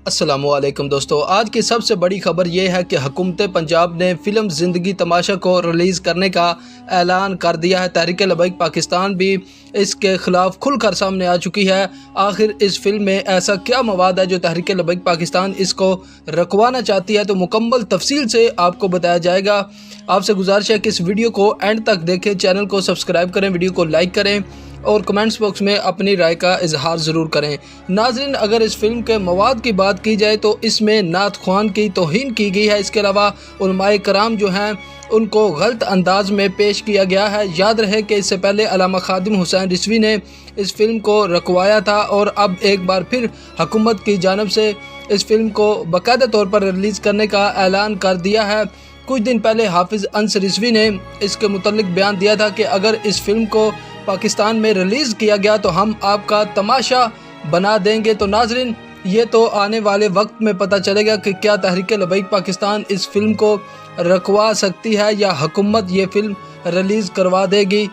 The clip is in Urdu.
السلام علیکم دوستو، آج کی سب سے بڑی خبر یہ ہے کہ حکومت پنجاب نے فلم زندگی تماشا کو ریلیز کرنے کا اعلان کر دیا ہے۔ تحریک لبیک پاکستان بھی اس کے خلاف کھل کر سامنے آ چکی ہے۔ آخر اس فلم میں ایسا کیا مواد ہے جو تحریک لبیک پاکستان اس کو رکوانا چاہتی ہے، تو مکمل تفصیل سے آپ کو بتایا جائے گا۔ آپ سے گزارش ہے کہ اس ویڈیو کو اینڈ تک دیکھیں، چینل کو سبسکرائب کریں، ویڈیو کو لائک کریں اور کمنٹس باکس میں اپنی رائے کا اظہار ضرور کریں۔ ناظرین، اگر اس فلم کے مواد کی بات کی جائے تو اس میں نعت خوان کی توہین کی گئی ہے۔ اس کے علاوہ علماء کرام جو ہیں ان کو غلط انداز میں پیش کیا گیا ہے۔ یاد رہے کہ اس سے پہلے علامہ خادم حسین رضوی نے اس فلم کو رکوایا تھا اور اب ایک بار پھر حکومت کی جانب سے اس فلم کو باقاعدہ طور پر ریلیز کرنے کا اعلان کر دیا ہے۔ کچھ دن پہلے حافظ انس رضوی نے اس کے متعلق بیان دیا تھا کہ اگر اس فلم کو پاکستان میں ریلیز کیا گیا تو ہم آپ کا تماشا بنا دیں گے۔ تو ناظرین، یہ تو آنے والے وقت میں پتہ چلے گا کہ کیا تحریک لبیک پاکستان اس فلم کو رکوا سکتی ہے یا حکومت یہ فلم ریلیز کروا دے گی۔